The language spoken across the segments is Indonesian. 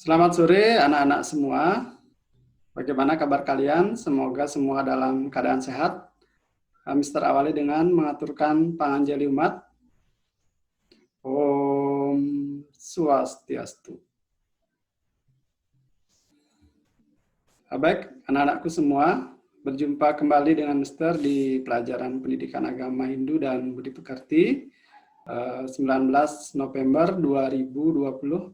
Selamat sore anak-anak semua. Bagaimana kabar kalian? Semoga semua dalam keadaan sehat. Mister awali dengan mengaturkan panganjali umat. Om Swastiastu. Baik, anak-anakku semua, berjumpa kembali dengan Mister di pelajaran Pendidikan Agama Hindu dan Budi Pekerti 19 November 2020.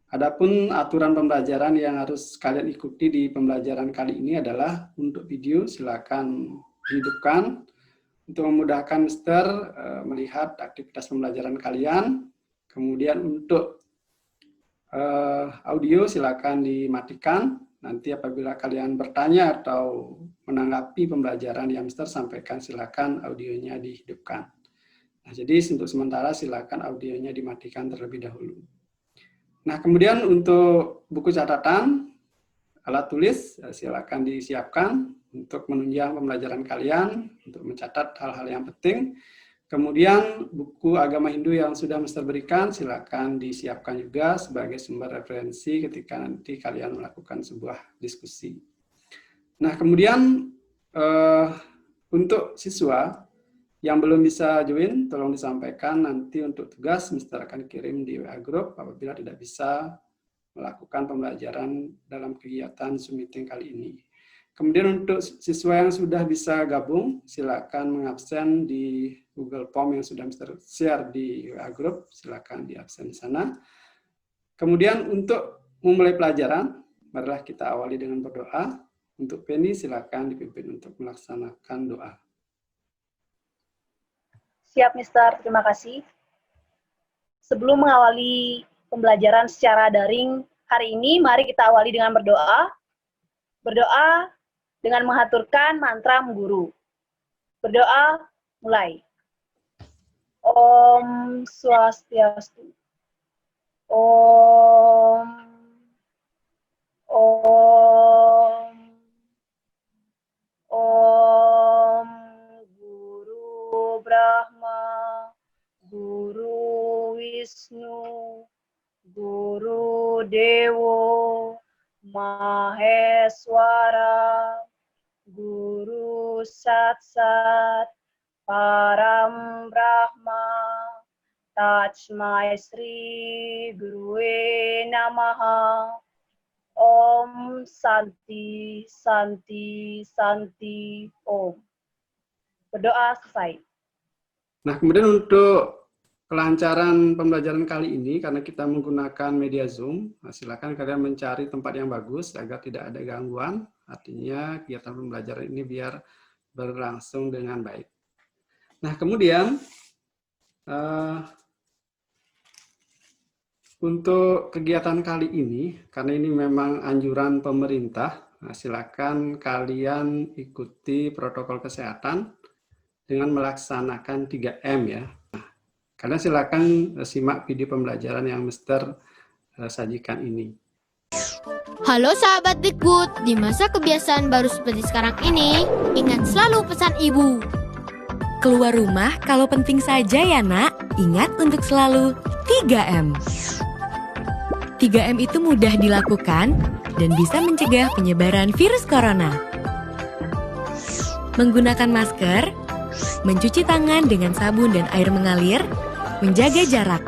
Adapun aturan pembelajaran yang harus kalian ikuti di pembelajaran kali ini adalah untuk video silakan hidupkan untuk memudahkan Mister melihat aktivitas pembelajaran kalian. Kemudian untuk audio silakan dimatikan. Nanti apabila kalian bertanya atau menanggapi pembelajaran yang Mister sampaikan, silakan audionya dihidupkan. Nah, jadi untuk sementara silakan audionya dimatikan terlebih dahulu. Nah, kemudian untuk buku catatan, alat tulis, silakan disiapkan untuk menunjang pembelajaran kalian, untuk mencatat hal-hal yang penting. Kemudian buku agama Hindu yang sudah Mister berikan, silakan disiapkan juga sebagai sumber referensi ketika nanti kalian melakukan sebuah diskusi. Nah, kemudian untuk siswa yang belum bisa join, tolong disampaikan nanti untuk tugas Mister akan kirim di WA Group apabila tidak bisa melakukan pembelajaran dalam kegiatan Zoom meeting kali ini. Kemudian untuk siswa yang sudah bisa gabung, silakan mengabsen di Google Form yang sudah Mister share di WA Group, silakan diabsen di sana. Kemudian untuk memulai pelajaran, marilah kita awali dengan berdoa. Untuk Penny, silakan dipimpin untuk melaksanakan doa. Siap, Mister. Terima kasih. Sebelum mengawali pembelajaran secara daring hari ini, mari kita awali dengan berdoa. Berdoa dengan mengaturkan mantra mengguru. Berdoa, mulai. Om Swastiastu. Om. Om. Om. Guru Brahma. Guru Wisnu. Guru Dewo. Maheswara. Guru Satsat. Param Brahma. Tajmai Sri Gurue Namaha. Om Santi, Santi, Santi, Om. Berdoa selesai. Nah, kemudian untuk kelancaran pembelajaran kali ini, karena kita menggunakan media Zoom, silakan kalian mencari tempat yang bagus agar tidak ada gangguan. Artinya kegiatan pembelajaran ini biar berlangsung dengan baik. Nah, kemudian untuk kegiatan kali ini, karena ini memang anjuran pemerintah, silakan kalian ikuti protokol kesehatan dengan melaksanakan 3M ya. Nah, kalian silakan simak video pembelajaran yang Mister sajikan ini. Halo sahabat Dikbud, di masa kebiasaan baru seperti sekarang ini, ingat selalu pesan ibu. Keluar rumah kalau penting saja ya nak, ingat untuk selalu 3M. 3M itu mudah dilakukan dan bisa mencegah penyebaran virus corona. Menggunakan masker, mencuci tangan dengan sabun dan air mengalir, menjaga jarak.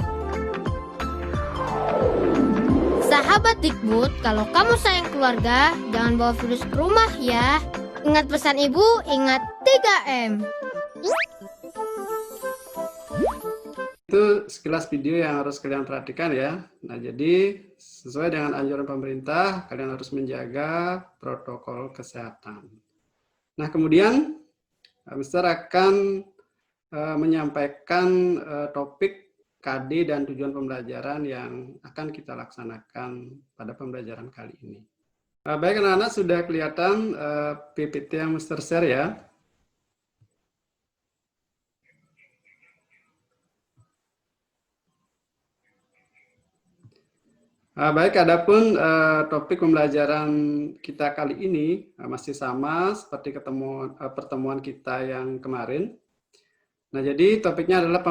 Sahabat Dikbud, kalau kamu sayang keluarga, jangan bawa virus ke rumah ya. Ingat pesan ibu, ingat 3M. Itu sekilas video yang harus kalian perhatikan ya. Nah, jadi sesuai dengan anjuran pemerintah, kalian harus menjaga protokol kesehatan. Nah, kemudian Mister akan menyampaikan topik KD dan tujuan pembelajaran yang akan kita laksanakan pada pembelajaran kali ini. Baik anak-anak, sudah kelihatan PPT yang Mister share ya. Baik, adapun topik pembelajaran kita kali ini masih sama seperti pertemuan kita yang kemarin. Nah, jadi topiknya adalah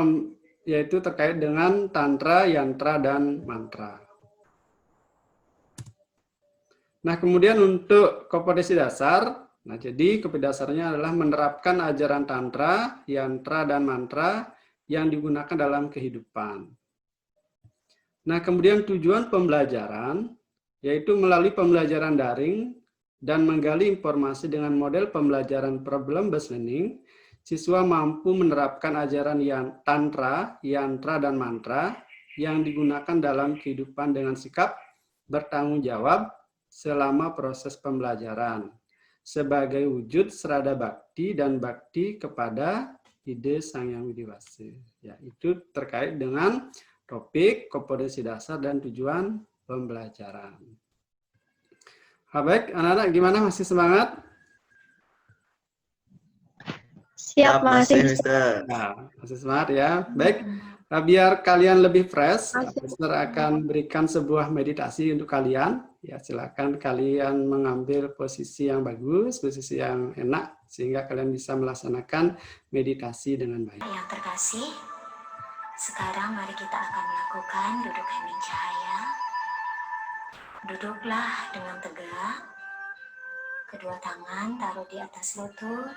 yaitu terkait dengan tantra, yantra, dan mantra. Nah, kemudian untuk kompetensi dasar, nah jadi kompetensi dasarnya adalah menerapkan ajaran tantra, yantra, dan mantra yang digunakan dalam kehidupan. Nah, kemudian tujuan pembelajaran, yaitu melalui pembelajaran daring dan menggali informasi dengan model pembelajaran problem-based learning, siswa mampu menerapkan ajaran yang tantra, yantra, dan mantra yang digunakan dalam kehidupan dengan sikap bertanggung jawab selama proses pembelajaran sebagai wujud serada bakti dan bakti kepada ide Sang Yang Widi Wase. Ya, itu terkait dengan topik kompetensi dasar dan tujuan pembelajaran. Baik, anak-anak gimana, masih semangat? Siap, masih. Nah, masih semangat ya. Baik, biar kalian lebih fresh, Mister akan berikan sebuah meditasi untuk kalian. Ya, silakan kalian mengambil posisi yang bagus, posisi yang enak, sehingga kalian bisa melaksanakan meditasi dengan baik. Yang terkasih, sekarang mari kita akan melakukan duduk hening cahaya. Duduklah dengan tegak, kedua tangan taruh di atas lutut,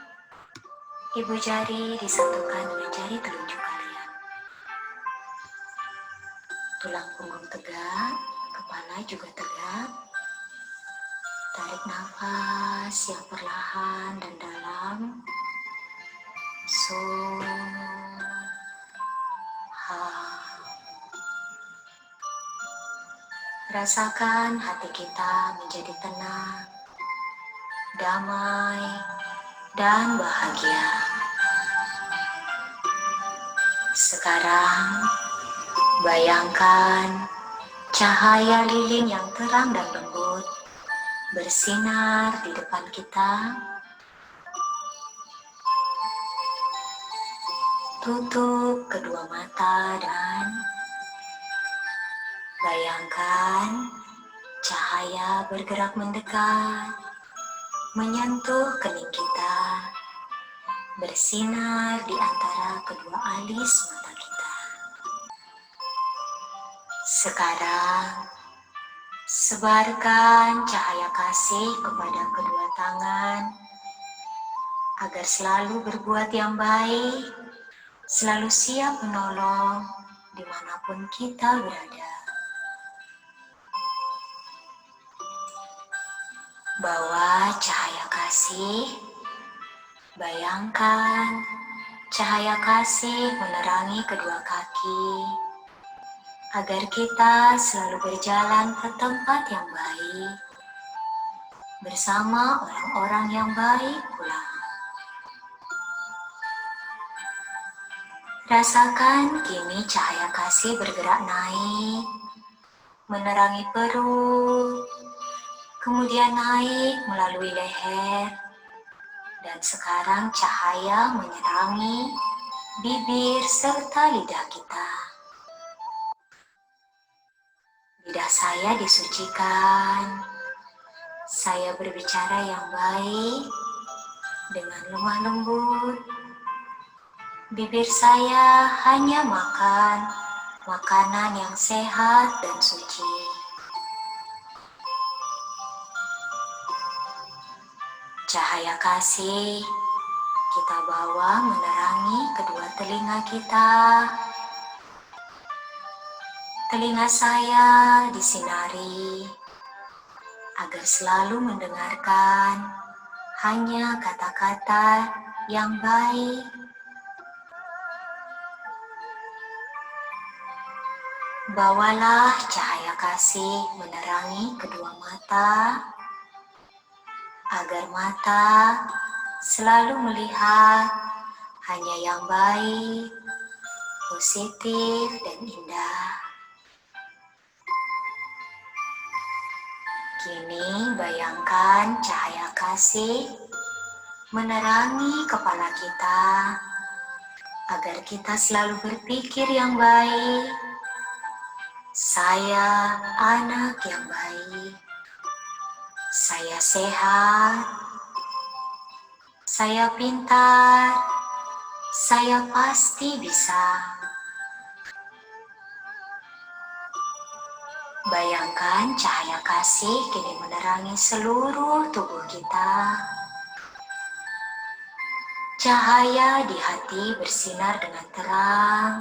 ibu jari disatukan dengan jari telunjuk kalian. Tulang punggung tegak, kepala juga tegak. Tarik nafas yang perlahan dan dalam. Rasakan hati kita menjadi tenang, damai, dan bahagia. Sekarang, bayangkan cahaya lilin yang terang dan lembut bersinar di depan kita. Tutup kedua mata dan bayangkan cahaya bergerak mendekat, menyentuh kening kita, bersinar di antara kedua alis mata kita. Sekarang, sebarkan cahaya kasih kepada kedua tangan, agar selalu berbuat yang baik, selalu siap menolong dimanapun kita berada. Bawa cahaya kasih, bayangkan cahaya kasih menerangi kedua kaki, agar kita selalu berjalan ke tempat yang baik, bersama orang-orang yang baik pula. Rasakan kini cahaya kasih bergerak naik, menerangi perut, kemudian naik melalui leher, dan sekarang cahaya menyerangi bibir serta lidah kita. Lidah saya disucikan, saya berbicara yang baik dengan lemah lembut. Bibir saya hanya makan makanan yang sehat dan suci. Cahaya kasih kita bawa menerangi kedua telinga kita. Telinga saya disinari agar selalu mendengarkan hanya kata-kata yang baik. Bawalah cahaya kasih menerangi kedua mata, agar mata selalu melihat hanya yang baik, positif, dan indah. Kini bayangkan cahaya kasih menerangi kepala kita, agar kita selalu berpikir yang baik. Saya anak yang baik. Saya sehat, saya pintar, saya pasti bisa. Bayangkan cahaya kasih kini menerangi seluruh tubuh kita. Cahaya di hati bersinar dengan terang.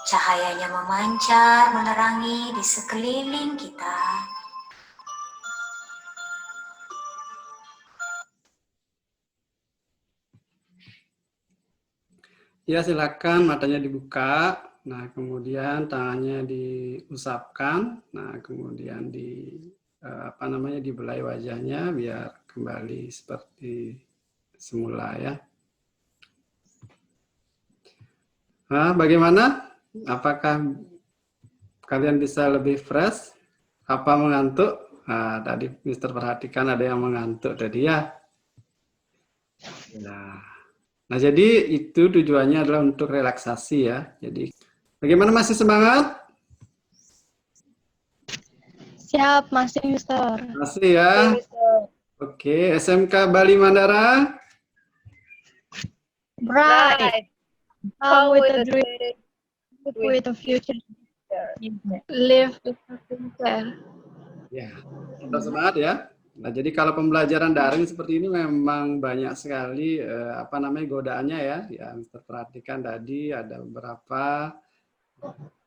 Cahayanya memancar menerangi di sekeliling kita. Ya, silakan matanya dibuka. Nah, kemudian tangannya diusapkan. Nah, kemudian dibelai wajahnya biar kembali seperti semula ya. Nah, bagaimana? Apakah kalian bisa lebih fresh? Apa mengantuk? Nah, tadi Mister perhatikan ada yang mengantuk tadi ya. Nah, jadi itu tujuannya adalah untuk relaksasi ya. Jadi, bagaimana, masih semangat? Siap, masih Mister. Masih ya. Oke, SMK Bali Mandara. Bright. How with a dream, with a future. Live with a future. Ya, tetap semangat ya. Nah, jadi kalau pembelajaran daring seperti ini memang banyak sekali godaannya ya. Ya, Mister perhatikan tadi ada beberapa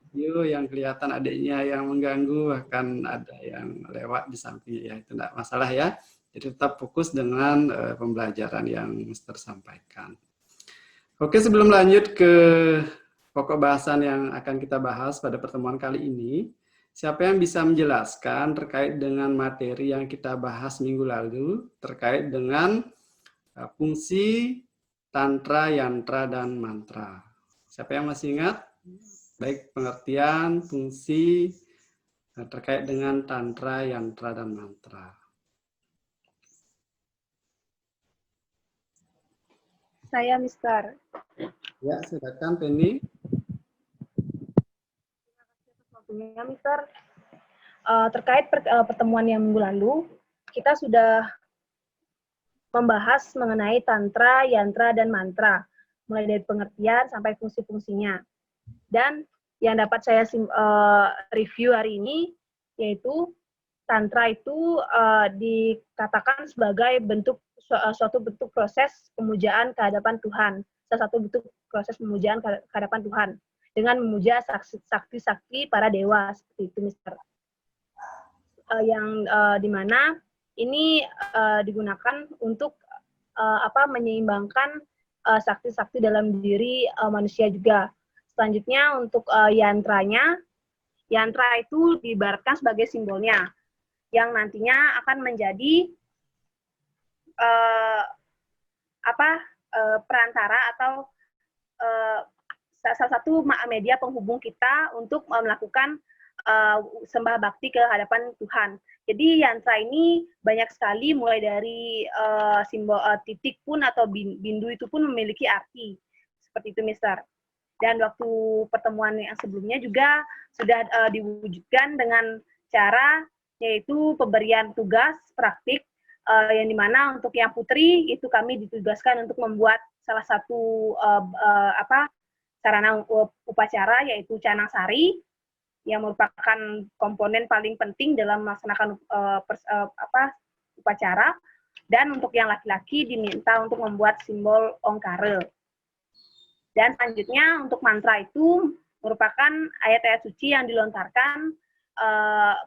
video yang kelihatan adiknya yang mengganggu, bahkan ada yang lewat di samping ya, itu tidak masalah ya. Jadi tetap fokus dengan pembelajaran yang Mister sampaikan. Oke, sebelum lanjut ke pokok bahasan yang akan kita bahas pada pertemuan kali ini, siapa yang bisa menjelaskan terkait dengan materi yang kita bahas minggu lalu terkait dengan fungsi tantra, yantra, dan mantra? Siapa yang masih ingat? Baik pengertian, fungsi terkait dengan tantra, yantra, dan mantra. Saya, Mister. Ya, silakan Penny. Waktunya, Mister. Terkait pertemuan yang minggu lalu, kita sudah membahas mengenai tantra, yantra, dan mantra, mulai dari pengertian sampai fungsi-fungsinya. Dan yang dapat saya review hari ini, yaitu tantra itu dikatakan sebagai suatu bentuk proses pemujaan kehadapan Tuhan, salah satu bentuk proses pemujaan kehadapan Tuhan, dengan memuja sakti-sakti para dewa, seperti itu, Mister. Yang dimana ini digunakan untuk menyeimbangkan sakti-sakti dalam diri manusia juga. Selanjutnya untuk yantranya, yantra itu diibaratkan sebagai simbolnya, yang nantinya akan menjadi perantara atau salah satu media penghubung kita untuk melakukan sembah bakti ke hadapan Tuhan. Jadi yantra ini banyak sekali, mulai dari simbol titik pun atau bindu itu pun memiliki arti. Seperti itu, Mister. Dan waktu pertemuan yang sebelumnya juga sudah diwujudkan dengan cara yaitu pemberian tugas praktik, yang dimana untuk yang putri itu kami ditugaskan untuk membuat salah satu sarana upacara, yaitu canang sari, yang merupakan komponen paling penting dalam melaksanakan upacara. Dan untuk yang laki-laki diminta untuk membuat simbol ongkare. Dan selanjutnya untuk mantra itu merupakan ayat-ayat suci yang dilontarkan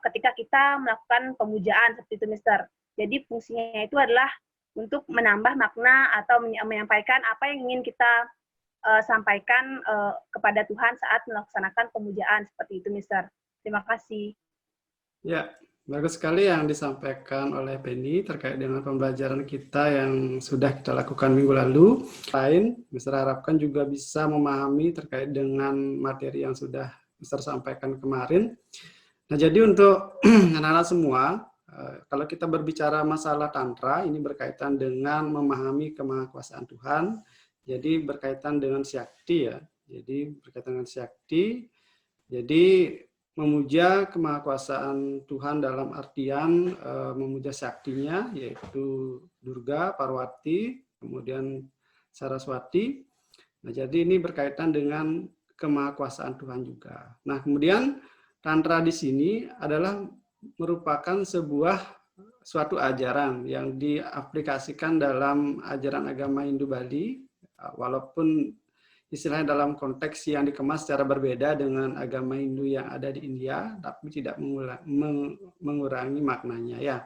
ketika kita melakukan pemujaan, seperti itu, Mister. Jadi fungsinya itu adalah untuk menambah makna atau menyampaikan apa yang ingin kita sampaikan kepada Tuhan saat melaksanakan pemujaan, seperti itu, Mister. Terima kasih. Ya, bagus sekali yang disampaikan oleh Penny terkait dengan pembelajaran kita yang sudah kita lakukan minggu lalu. Lain, Mister harapkan juga bisa memahami terkait dengan materi yang sudah Mister sampaikan kemarin. Nah, jadi untuk anak-anak semua, kalau kita berbicara masalah tantra, ini berkaitan dengan memahami kemahakuasaan Tuhan. Jadi berkaitan dengan syakti ya. Jadi berkaitan dengan syakti. Jadi memuja kemahakuasaan Tuhan dalam artian memuja syaktinya, yaitu Durga, Parwati, kemudian Saraswati. Nah, jadi ini berkaitan dengan kemahakuasaan Tuhan juga. Nah, kemudian Tantra di sini adalah merupakan suatu ajaran yang diaplikasikan dalam ajaran agama Hindu Bali, walaupun istilahnya dalam konteks yang dikemas secara berbeda dengan agama Hindu yang ada di India, tapi tidak mengurangi maknanya ya.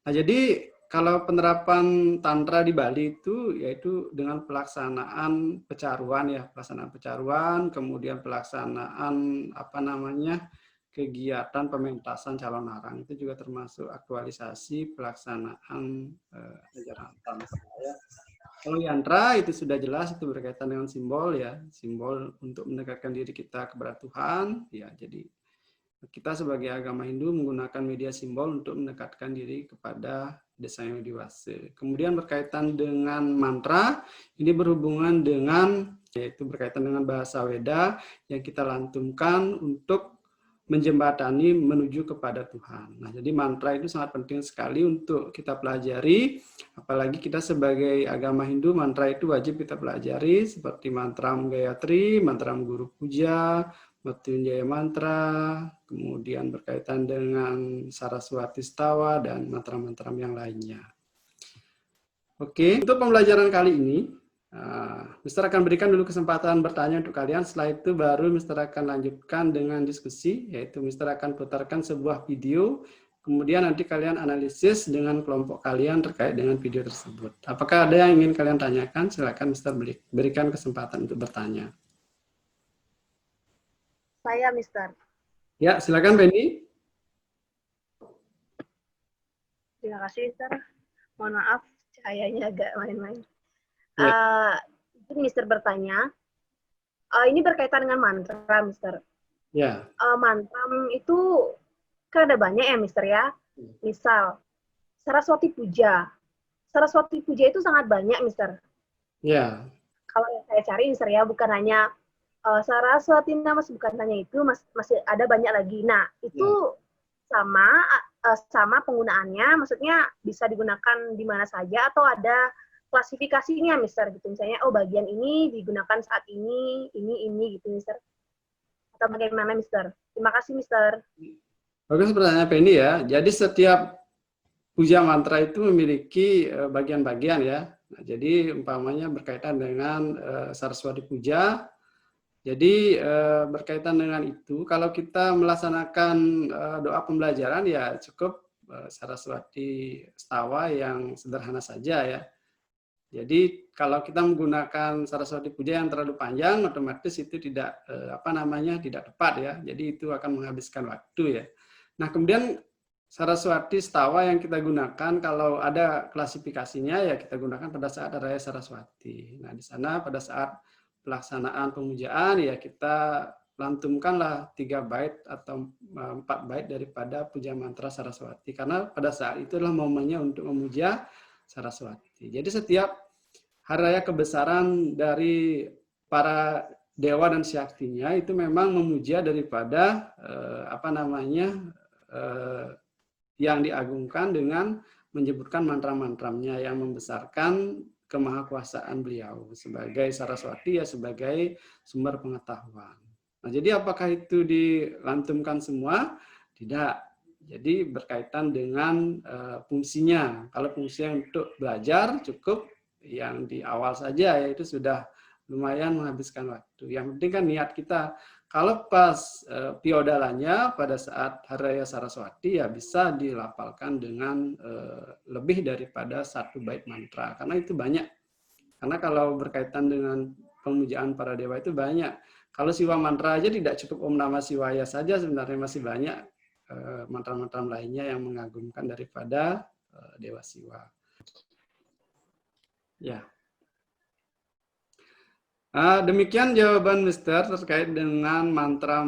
Nah, jadi kalau penerapan Tantra di Bali itu yaitu dengan pelaksanaan pecaruan ya, kemudian pelaksanaan kegiatan pementasan calon arang, itu juga termasuk aktualisasi pelaksanaan ajaran Tantra ya. Kalau yantra itu sudah jelas, itu berkaitan dengan simbol ya, simbol untuk mendekatkan diri kita kepada Tuhan ya. Jadi kita sebagai agama Hindu menggunakan media simbol untuk mendekatkan diri kepada Desa Yang Widiwasa. Kemudian berkaitan dengan mantra, ini berhubungan dengan, yaitu berkaitan dengan bahasa Weda yang kita lantunkan untuk menjembatani menuju kepada Tuhan. Nah, jadi mantra itu sangat penting sekali untuk kita pelajari, apalagi kita sebagai agama Hindu, mantra itu wajib kita pelajari, seperti mantra Gayatri, mantra Guru Puja, Mrityunjaya mantra, kemudian berkaitan dengan Saraswati Stawa, dan mantra-mantra yang lainnya. Oke, untuk pembelajaran kali ini, Mister akan berikan dulu kesempatan bertanya untuk kalian. Setelah itu baru Mister akan lanjutkan dengan diskusi, yaitu Mister akan putarkan sebuah video, kemudian nanti kalian analisis dengan kelompok kalian terkait dengan video tersebut. Apakah ada yang ingin kalian tanyakan? Silakan Mister berikan kesempatan untuk bertanya. Saya, Mister. Ya, silakan Penny. Terima kasih, Mister. Mohon maaf, cahayanya agak main-main. Mister bertanya, ini berkaitan dengan mantra, Mister. Ya. Mantra itu kan ada banyak ya, Mister ya. Misal, Saraswati Puja. Saraswati Puja itu sangat banyak, Mister. Ya. Kalau yang saya cari, Mister ya, bukan hanya Saraswati nama sebutannya itu, masih ada banyak lagi. Nah, itu sama penggunaannya, maksudnya bisa digunakan di mana saja atau ada klasifikasinya, Mister, gitu. Misalnya, oh bagian ini digunakan saat ini gitu, Mister. Atau bagaimana, Mister? Terima kasih, Mister. Bagus pertanyaan Penny ya. Jadi setiap puja mantra itu memiliki bagian-bagian ya. Nah, jadi umpamanya berkaitan dengan Saraswati Puja. Jadi berkaitan dengan itu, kalau kita melaksanakan doa pembelajaran ya cukup Saraswati Stawa yang sederhana saja ya. Jadi kalau kita menggunakan Saraswati Puja yang terlalu panjang, otomatis itu tidak tidak tepat ya. Jadi itu akan menghabiskan waktu ya. Nah, kemudian Saraswati Stawa yang kita gunakan kalau ada klasifikasinya ya kita gunakan pada saat Raya Saraswati. Nah, di sana pada saat pelaksanaan pemujaan ya kita lantunkanlah 3 bait atau 4 bait daripada puja mantra Saraswati, karena pada saat itu adalah momennya untuk memuja Saraswati. Jadi setiap hari raya kebesaran dari para dewa dan syaktinya itu memang memuja daripada yang diagungkan dengan menyebutkan mantra-mantranya yang membesarkan kemahakuasaan beliau sebagai Saraswati ya sebagai sumber pengetahuan. Nah, jadi apakah itu dilantunkan semua? Tidak. Jadi berkaitan dengan fungsinya. Kalau fungsinya untuk belajar cukup yang di awal saja ya itu sudah lumayan menghabiskan waktu. Yang penting kan niat kita. Kalau pas piodalanya pada saat Hari Raya Saraswati ya bisa dilafalkan dengan lebih daripada 1 bait mantra. Karena itu banyak. Karena kalau berkaitan dengan pemujaan para dewa itu banyak. Kalau Siwa mantra aja tidak cukup Om Namah Shivaya saja, sebenarnya masih banyak mantra-mantra lainnya yang mengagumkan daripada Dewa Siwa. Ya. Demikian jawaban Mister terkait dengan mantra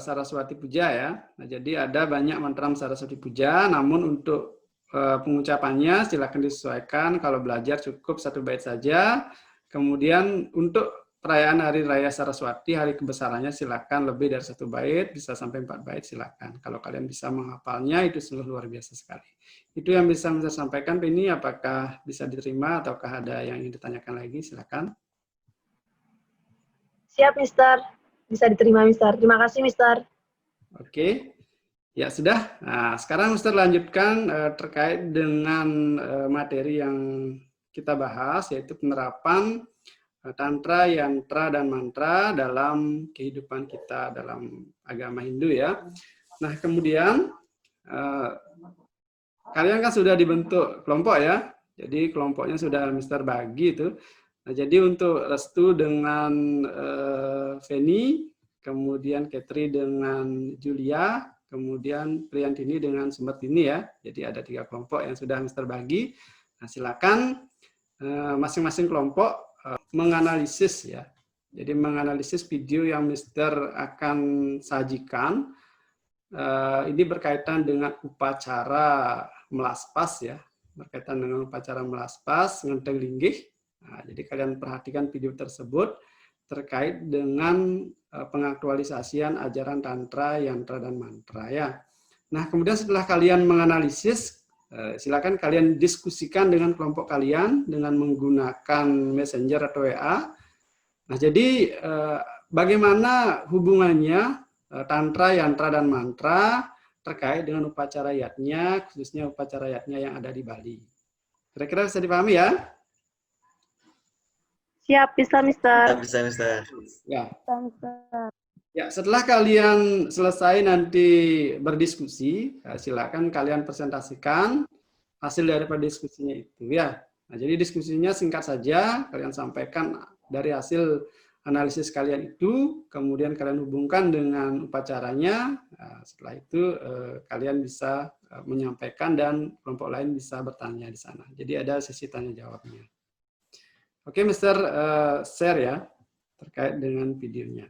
Saraswati Puja ya. Nah, jadi ada banyak mantra Saraswati Puja, namun untuk pengucapannya silakan disesuaikan. Kalau belajar cukup 1 bait saja. Kemudian untuk perayaan Hari Raya Saraswati, hari kebesarannya silakan lebih dari 1 bait, bisa sampai 4 bait silakan. Kalau kalian bisa menghafalnya itu sungguh luar biasa sekali. Itu yang bisa saya sampaikan. Ini apakah bisa diterima ataukah ada yang ingin ditanyakan lagi? Silakan. Siap, Mister. Bisa diterima, Mister. Terima kasih, Mister. Oke. Ya sudah. Nah, sekarang Mister lanjutkan terkait dengan materi yang kita bahas, yaitu penerapan tantra, yantra, dan mantra dalam kehidupan kita dalam agama Hindu ya. Nah, kemudian kalian kan sudah dibentuk kelompok ya. Jadi kelompoknya sudah Mister bagi itu. Nah, jadi untuk Restu dengan Feni, kemudian Katri dengan Julia, kemudian Priyantini dengan Sumertini ya. Jadi ada 3 kelompok yang sudah Mister bagi. Nah, silakan masing-masing kelompok menganalisis ya. Jadi menganalisis video yang Mister akan sajikan. Ini berkaitan dengan upacara melaspas ya. Berkaitan dengan upacara melaspas, ngenteng linggih. Nah, jadi kalian perhatikan video tersebut terkait dengan pengaktualisasian ajaran tantra, yantra, dan mantra ya. Nah, kemudian setelah kalian menganalisis, silakan kalian diskusikan dengan kelompok kalian dengan menggunakan Messenger atau WA. Nah, jadi bagaimana hubungannya tantra, yantra, dan mantra terkait dengan upacara yatnya, khususnya upacara yatnya yang ada di Bali. Kira-kira bisa dipahami ya? Siap, bisa, Mister. Bisa, Mister. Ya. Ya, setelah kalian selesai nanti berdiskusi, silakan kalian presentasikan hasil daripada diskusinya itu ya. Nah, jadi diskusinya singkat saja, kalian sampaikan dari hasil analisis kalian itu, kemudian kalian hubungkan dengan upacaranya. Nah, setelah itu kalian bisa menyampaikan dan kelompok lain bisa bertanya di sana. Jadi ada sesi tanya jawabnya. Oke, Mister share ya terkait dengan videonya.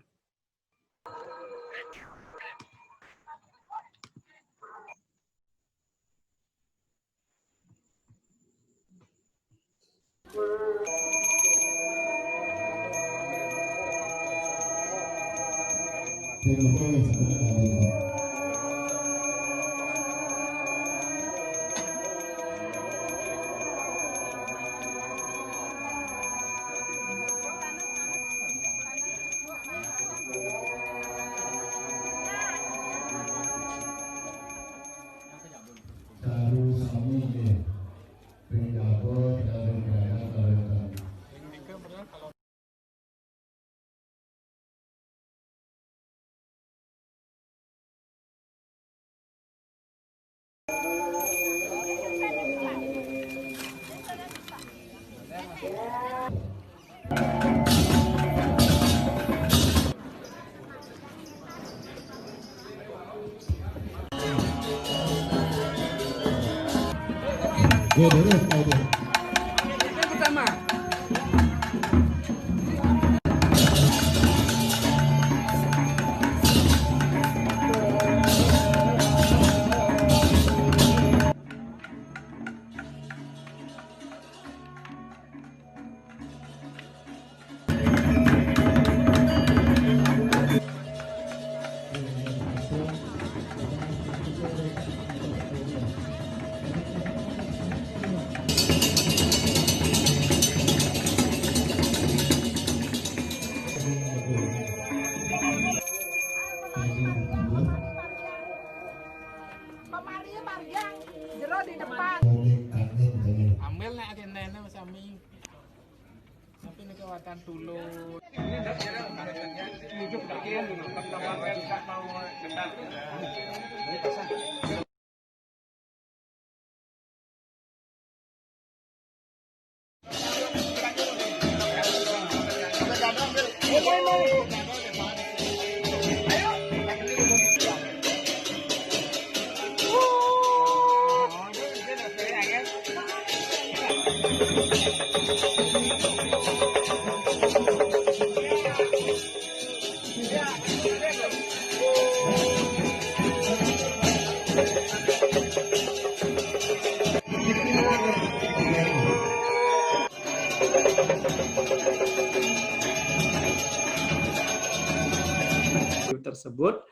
Tersebut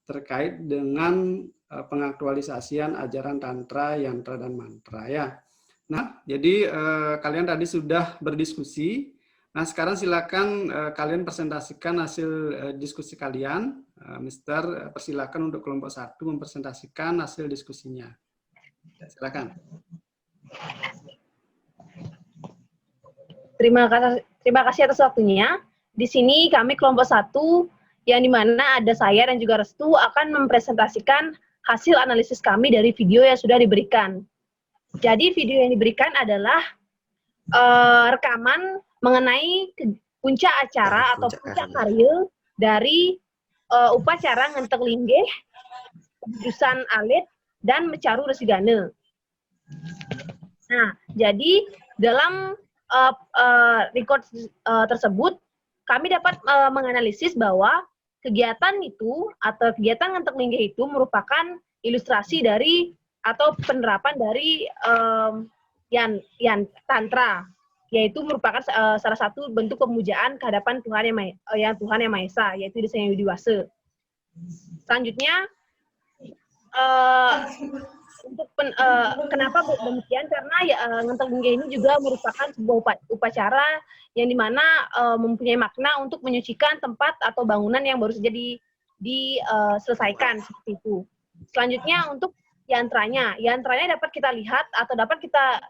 terkait dengan pengaktualisasian ajaran tantra, yantra, dan mantra ya. Nah, jadi kalian tadi sudah berdiskusi. Nah, sekarang silakan kalian presentasikan hasil diskusi kalian Mister, persilakan untuk kelompok 1 mempresentasikan hasil diskusinya. Silakan. Terima kasih atas waktunya. Di sini kami kelompok 1 yang dimana ada saya dan juga Restu akan mempresentasikan hasil analisis kami dari video yang sudah diberikan. Jadi video yang diberikan adalah rekaman mengenai puncak acara atau puncak karya dari upacara ngentek linggih, jurusan alit, dan mecaru resigane. Nah, jadi dalam record tersebut, kami dapat menganalisis bahwa kegiatan itu atau kegiatan ngentek linggih itu merupakan ilustrasi dari atau penerapan dari yang tantra, yaitu merupakan salah satu bentuk pemujaan kehadapan Tuhan Tuhan Yang Maha Esa, yaitu Desa Widiwasa. Selanjutnya, kenapa demikian? Karena ngentek linggih ini juga merupakan sebuah upacara yang dimana mempunyai makna untuk menyucikan tempat atau bangunan yang baru saja diselesaikan seperti itu. Selanjutnya untuk yantranya dapat kita lihat atau dapat kita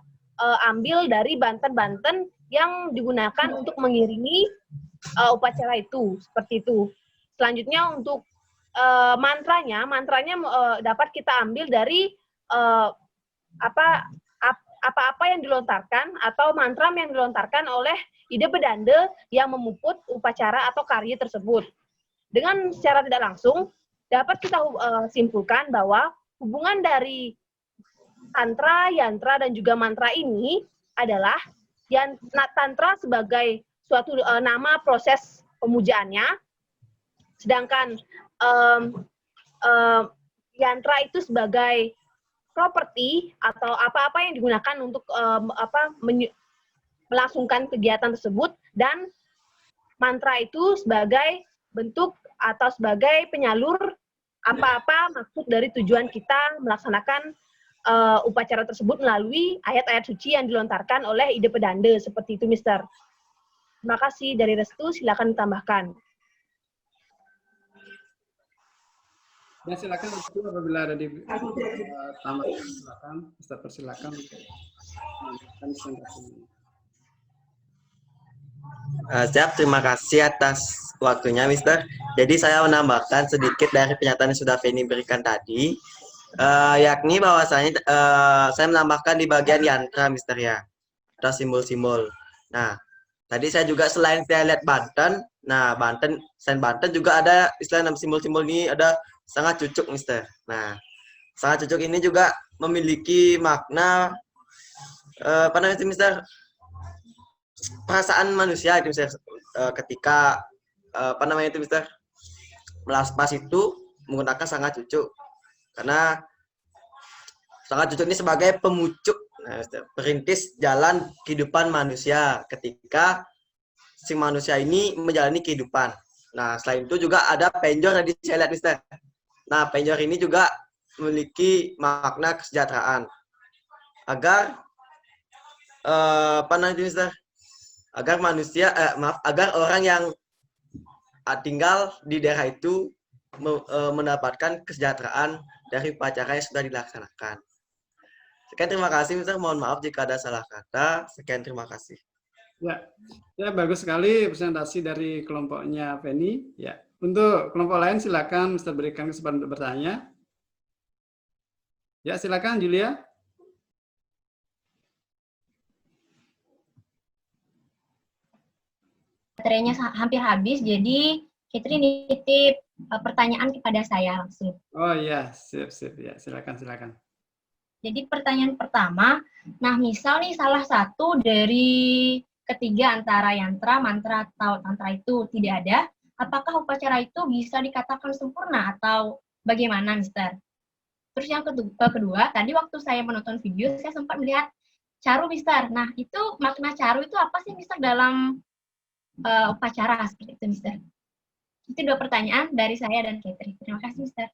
ambil dari banten-banten yang digunakan untuk mengiringi upacara itu, seperti itu. Selanjutnya untuk mantranya dapat kita ambil dari apa-apa yang dilontarkan atau mantra yang dilontarkan oleh ide bedanda yang memuput upacara atau karya tersebut. Dengan secara tidak langsung dapat kita simpulkan bahwa hubungan dari tantra, yantra, dan juga mantra ini adalah tantra sebagai suatu nama proses pemujaannya, sedangkan yantra itu sebagai properti atau apa-apa yang digunakan untuk melangsungkan kegiatan tersebut, dan mantra itu sebagai bentuk atau sebagai penyalur apa-apa maksud dari tujuan kita melaksanakan upacara tersebut melalui ayat-ayat suci yang dilontarkan oleh ide pedanda, seperti itu, Mister. Terima kasih. Dari Restu, silakan ditambahkan. Ya, silakan Restu, apabila ada di tambahkan, silakan. Mister, persilakan untuk menambahkan presentasinya. Siap, terima kasih atas waktunya, Mister. Jadi saya menambahkan sedikit dari pernyataan yang sudah Feni berikan tadi, yakni bahwasanya saya menambahkan di bagian yantra, Mister, ya, atau simbol-simbol. Nah, tadi saya juga selain saya lihat Banten, nah selain Banten juga ada istilah simbol-simbol ini ada sangat cucuk, Mister. Nah, sangat cucuk ini juga memiliki makna apa namanya, Mister? Perasaan manusia itu, Mister, ketika apa namanya itu, Mister, melaspas itu menggunakan sangat cucuk, karena sangat cucuk ini sebagai pemucuk, perintis jalan kehidupan manusia ketika si manusia ini menjalani kehidupan. Nah, selain itu juga ada penjor tadi saya lihat, Mister. Nah, penjor ini juga memiliki makna kesejahteraan agar apa namanya, Mister, agar manusia agar orang yang tinggal di daerah itu mendapatkan kesejahteraan dari upacara yang sudah dilaksanakan. Sekian, terima kasih, Mister. Mohon maaf jika ada salah kata. Sekian, terima kasih. Ya, bagus sekali presentasi dari kelompoknya Feni. Ya, untuk kelompok lain silakan Mister berikan kesempatan untuk bertanya. Ya, silakan Julia. Baterainya hampir habis, jadi Kitri nitip pertanyaan kepada saya langsung. Oh iya, sip. Ya, silakan. Jadi pertanyaan pertama, nah misal nih salah satu dari ketiga antara yantra, mantra, atau tantra itu tidak ada, apakah upacara itu bisa dikatakan sempurna atau bagaimana, Mister? Terus yang kedua, tadi waktu saya menonton video, saya sempat melihat caru, Mister. Nah, itu makna caru itu apa sih, Mister, dalam upacara seperti itu, Mister? Itu dua pertanyaan dari saya dan Catherine. Terima kasih, Mister.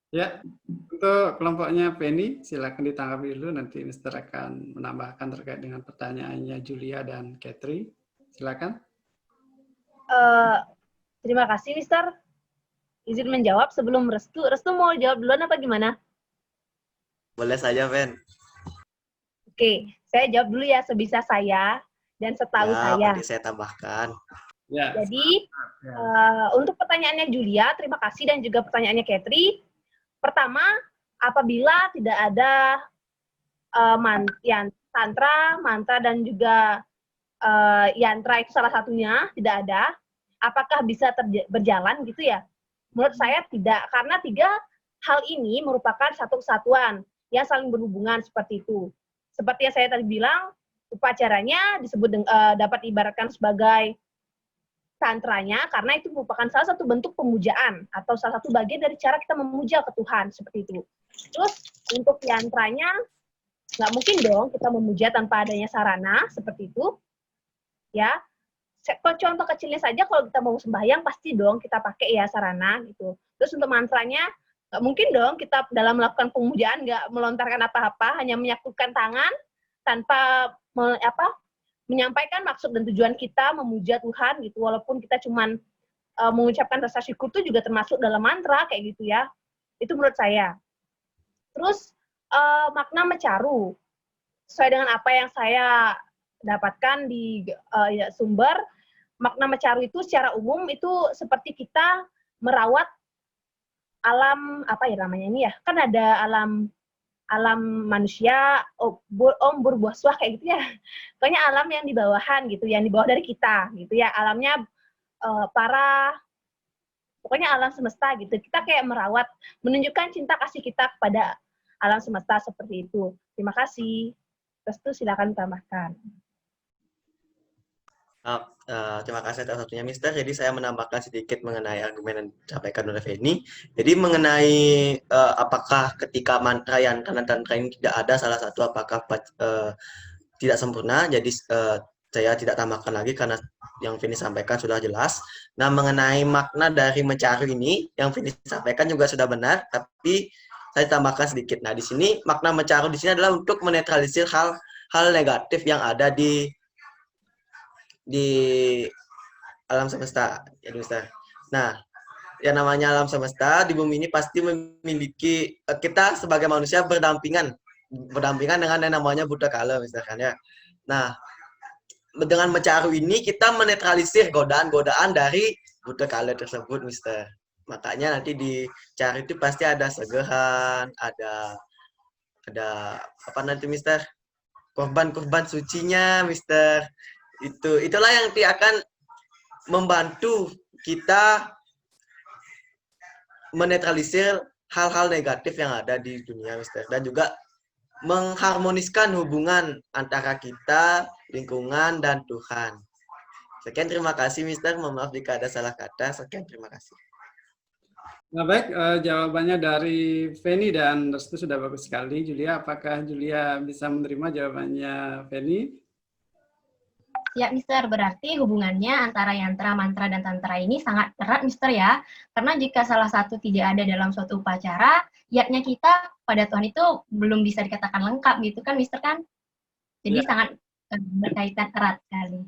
Ya, untuk kelompoknya Penny, silakan ditanggapi dulu. Nanti Mister akan menambahkan terkait dengan pertanyaannya Julia dan Catherine. Silakan. Terima kasih, Mister. izin menjawab sebelum Restu. Restu mau jawab duluan apa gimana? Boleh saja, Fen. Oke, saya jawab dulu ya sebisa saya dan setahu Ya, saya. nanti saya tambahkan. Ya. Jadi, untuk pertanyaannya Julia, terima kasih, dan juga pertanyaannya Katri. Pertama, apabila tidak ada tantra, mantra, dan juga yantra itu salah satunya, tidak ada, apakah bisa berjalan gitu ya? Menurut saya tidak, karena 3 hal ini merupakan satu kesatuan yang saling berhubungan seperti itu. Seperti yang saya tadi bilang, upacaranya disebut dapat diibaratkan sebagai tantranya, karena itu merupakan salah satu bentuk pemujaan atau salah satu bagian dari cara kita memuja ke Tuhan, seperti itu. Terus untuk yantranya, nggak mungkin dong kita memuja tanpa adanya sarana, seperti itu. Ya, contoh kecilnya saja kalau kita mau sembahyang, pasti dong kita pakai ya sarana gitu. Terus untuk mantranya, nggak mungkin dong kita dalam melakukan pemujaan nggak melontarkan apa-apa, hanya menyatukan tangan tanpa menyampaikan maksud dan tujuan kita memuja Tuhan gitu, walaupun kita cuman mengucapkan rasa syukur itu juga termasuk dalam mantra kayak gitu ya. Itu menurut saya. Terus makna mecaru, sesuai dengan apa yang saya dapatkan di sumber, makna mecaru itu secara umum itu seperti kita merawat alam, apa ya namanya ini ya, kan ada alam manusia, berbuah suah kayak gitu ya. Pokoknya alam yang di bawahan gitu, yang di bawah dari kita gitu ya. Alamnya pokoknya alam semesta gitu. Kita kayak merawat, menunjukkan cinta kasih kita kepada alam semesta seperti itu. Terima kasih. Terus itu silakan tambahkan. Terima kasih atas waktunya, Mister. Jadi saya menambahkan sedikit mengenai argumen yang disampaikan oleh Feni. Jadi mengenai apakah ketika mantra yang kanan tantra ini tidak ada salah satu, apakah tidak sempurna. Jadi saya tidak tambahkan lagi karena yang Feni sampaikan sudah jelas. Nah, mengenai makna dari mecaru ini, yang Feni sampaikan juga sudah benar, tapi saya tambahkan sedikit. Nah, di sini makna mecaru di sini adalah untuk menetralisir hal negatif yang ada di alam semesta, ya Mister. Nah, yang namanya alam semesta di bumi ini pasti memiliki, kita sebagai manusia berdampingan dengan yang namanya Buddha Kala, misalkan ya. Nah, dengan mecaru ini kita menetralisir godaan-godaan dari Buddha Kala tersebut, Mister. Makanya nanti di cari itu pasti ada segehan, ada apa nanti, Mister? Korban-korban sucinya, Mister. Itulah yang akan membantu kita menetralisir hal-hal negatif yang ada di dunia, Mister, dan juga mengharmoniskan hubungan antara kita, lingkungan, dan Tuhan. Sekian, terima kasih, Mister. Mohon maaf jika ada salah kata. Sekian, terima kasih. Nah, baik, jawabannya dari Feni dan Restu sudah bagus sekali. Julia, apakah Julia bisa menerima jawabannya Feni? Ya, Mister, berarti hubungannya antara yantra, mantra, dan tantra ini sangat erat, Mister, ya. Karena jika salah satu tidak ada dalam suatu upacara, yaknya kita pada Tuhan itu belum bisa dikatakan lengkap, gitu kan, Mister, kan? Jadi sangat berkaitan erat sekali.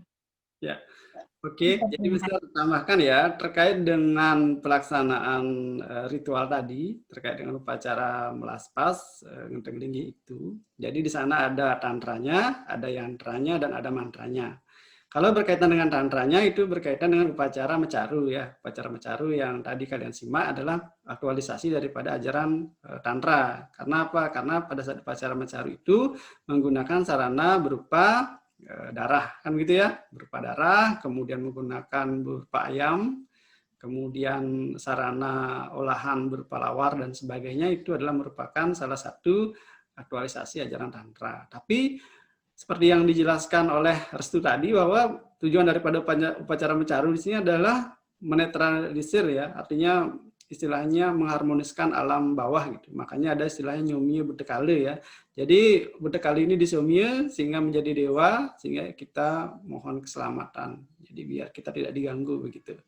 Ya, oke. Jadi bisa ditambahkan ya, terkait dengan pelaksanaan ritual tadi, terkait dengan upacara melaspas, ngenteng linggi itu. Jadi di sana ada tantranya, ada yantranya, dan ada mantranya. Kalau berkaitan dengan tantranya, itu berkaitan dengan upacara mecaru ya. Upacara mecaru yang tadi kalian simak adalah aktualisasi daripada ajaran tantra. Karena apa? Karena pada saat upacara mecaru itu menggunakan sarana berupa darah, kan gitu ya. Berupa darah, kemudian menggunakan berupa ayam, kemudian sarana olahan berupa lawar dan sebagainya, itu adalah merupakan salah satu aktualisasi ajaran tantra. Tapi seperti yang dijelaskan oleh Restu tadi, bahwa tujuan daripada upacara mecaru di sini adalah menetralisir ya, artinya istilahnya mengharmoniskan alam bawah gitu. Makanya ada istilahnya nyomye Buddha Kala ya. Jadi Buddha Kala ini disomye sehingga menjadi dewa, sehingga kita mohon keselamatan. Jadi biar kita tidak diganggu begitu.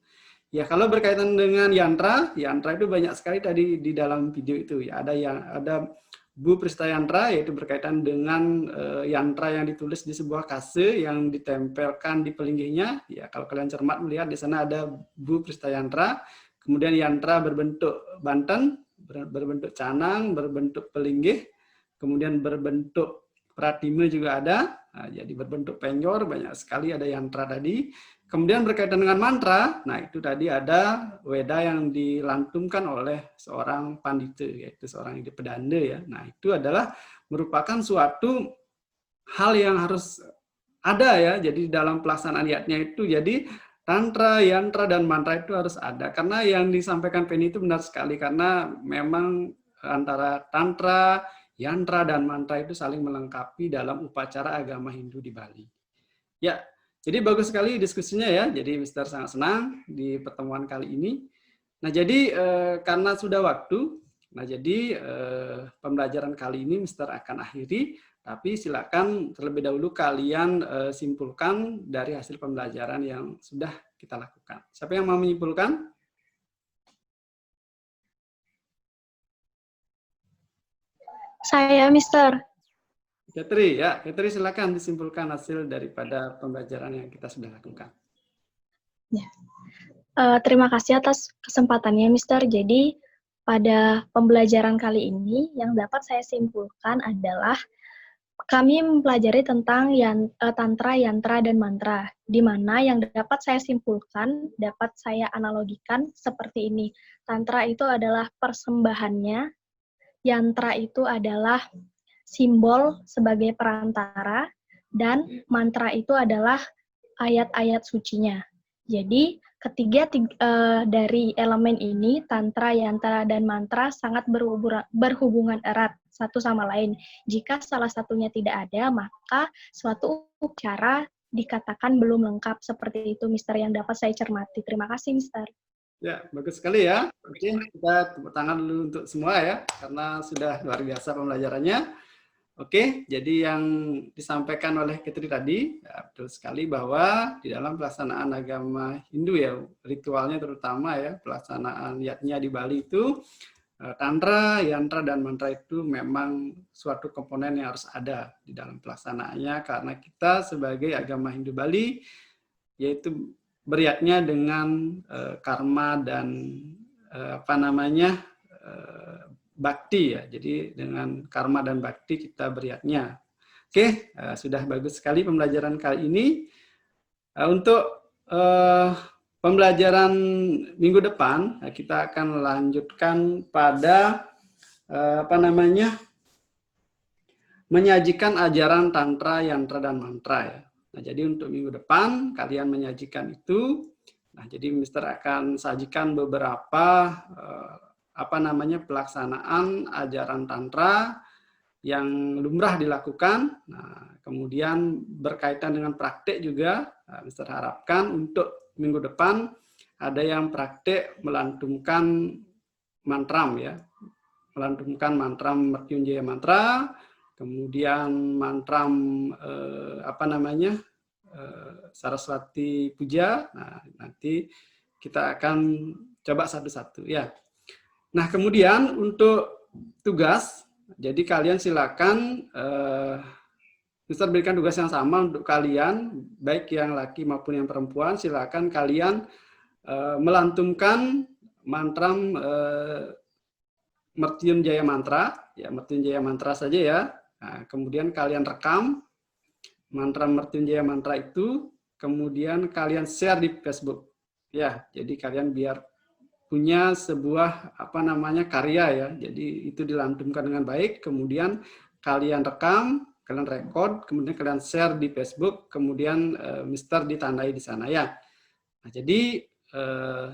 Ya, kalau berkaitan dengan yantra itu banyak sekali tadi di dalam video itu ya. Ada Bu Prista Yantra, yaitu berkaitan dengan yantra yang ditulis di sebuah kase yang ditempelkan di pelinggihnya. Ya, kalau kalian cermat melihat di sana ada Bu Prista Yantra. kemudian yantra berbentuk banten, berbentuk canang, berbentuk pelinggih, kemudian berbentuk pratime juga ada. Nah, jadi berbentuk penyor, banyak sekali ada yantra tadi. Kemudian berkaitan dengan mantra, nah itu tadi ada weda yang dilantunkan oleh seorang pandita, yaitu seorang pedanda ya. Nah itu adalah merupakan suatu hal yang harus ada ya. Jadi dalam pelaksanaan yatnya itu, jadi tantra, yantra, dan mantra itu harus ada. Karena yang disampaikan Penny itu benar sekali, karena memang antara tantra, yantra, dan mantra itu saling melengkapi dalam upacara agama Hindu di Bali. Ya, jadi bagus sekali diskusinya ya. Jadi Mister sangat senang di pertemuan kali ini. Nah, jadi karena sudah waktu, nah jadi pembelajaran kali ini Mister akan akhiri. Tapi silakan terlebih dahulu kalian simpulkan dari hasil pembelajaran yang sudah kita lakukan. Siapa yang mau menyimpulkan? Saya, Mister. Katri, ya, Katri silakan disimpulkan hasil daripada pembelajaran yang kita sudah lakukan. Ya. Terima kasih atas kesempatannya, Mister. Jadi, pada pembelajaran kali ini, yang dapat saya simpulkan adalah kami mempelajari tentang tantra, yantra, dan mantra, di mana yang dapat saya simpulkan, dapat saya analogikan seperti ini. Tantra itu adalah persembahannya, yantra itu adalah simbol sebagai perantara, dan mantra itu adalah ayat-ayat sucinya. Jadi, ketiga dari elemen ini, tantra, yantra, dan mantra sangat berhubungan erat satu sama lain. Jika salah satunya tidak ada, maka suatu cara dikatakan belum lengkap. Seperti itu, Mister, yang dapat saya cermati. Terima kasih, Mister. Ya, bagus sekali ya. Oke, kita tepuk tangan dulu untuk semua ya, karena sudah luar biasa pembelajarannya. Oke, jadi yang disampaikan oleh Katri tadi, ya, betul sekali bahwa di dalam pelaksanaan agama Hindu ya, ritualnya terutama ya, pelaksanaan yatnya di Bali itu, tantra, yantra, dan mantra itu memang suatu komponen yang harus ada di dalam pelaksanaannya, karena kita sebagai agama Hindu Bali, yaitu beryatnya dengan karma dan bakti ya. Jadi dengan karma dan bakti kita beryatnya. Oke, sudah bagus sekali pembelajaran kali ini. Untuk pembelajaran minggu depan kita akan lanjutkan pada menyajikan ajaran tantra, yantra, dan mantra ya. Nah, jadi untuk minggu depan kalian menyajikan itu. Nah, jadi Mister akan sajikan beberapa pelaksanaan ajaran tantra yang lumrah dilakukan. Nah, kemudian berkaitan dengan praktek juga, Mister harapkan untuk minggu depan ada yang praktek melantunkan mantram ya, melantunkan mantram Mrityunjaya mantra, kemudian mantram Saraswati Puja. Nah, nanti kita akan coba satu-satu ya. Nah, kemudian untuk tugas, jadi kalian silakan Mister berikan tugas yang sama untuk kalian, baik yang laki maupun yang perempuan, silakan kalian melantunkan mantram Mrityunjaya mantra, ya Mrityunjaya mantra saja ya. Nah, kemudian kalian rekam mantra Mrityunjaya mantra itu, kemudian kalian share di Facebook. Ya, jadi kalian biar punya sebuah karya ya. Jadi itu dilantunkan dengan baik, kemudian kalian rekam, kalian record, kemudian kalian share di Facebook, kemudian Mister ditandai di sana ya. Nah, jadi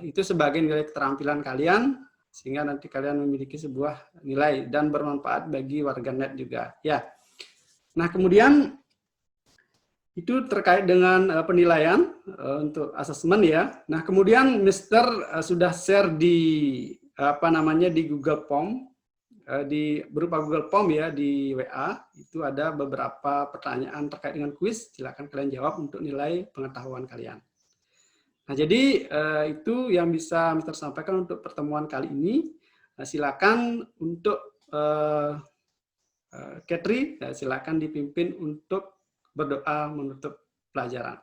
itu sebagai nilai keterampilan kalian, sehingga nanti kalian memiliki sebuah nilai dan bermanfaat bagi warganet juga ya. Nah, kemudian itu terkait dengan penilaian untuk asesmen ya. Nah, kemudian Mister sudah share di di Google Form, berupa Google Form ya, di WA. Itu ada beberapa pertanyaan terkait dengan kuis, silakan kalian jawab untuk nilai pengetahuan kalian. Nah, jadi itu yang bisa Mister sampaikan untuk pertemuan kali ini. Nah, silakan untuk Katri, silakan dipimpin untuk berdoa menutup pelajaran.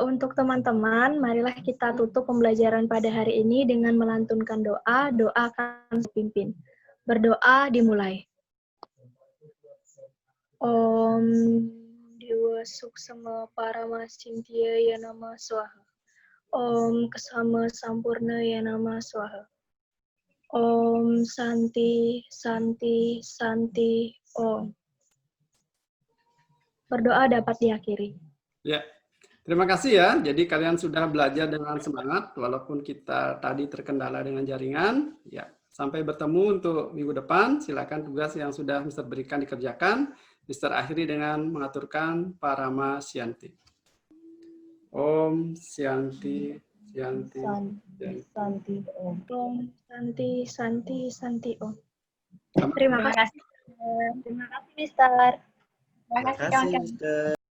Untuk teman-teman, marilah kita tutup pembelajaran pada hari ini dengan melantunkan doa. Doa akan pimpin. Berdoa dimulai. Om Dewa Suksema Paramasintya Ya Nama Swaha. Om Kesama Sampurna Ya Nama Swaha. Om Santi Santi Santi Om. Berdoa dapat diakhiri. Ya, terima kasih ya. Jadi kalian sudah belajar dengan semangat, walaupun kita tadi terkendala dengan jaringan. Ya, sampai bertemu untuk minggu depan. Silakan tugas yang sudah Mister berikan dikerjakan. Mister akhiri dengan mengaturkan Parama Syanti. Om Syanti, Syanti, Syanti. Santi Om. Om Santi Santi Santi Om. Terima kasih. Terima kasih, Mister. Terima kasih Terima kasih, kawan-kawan. Mister.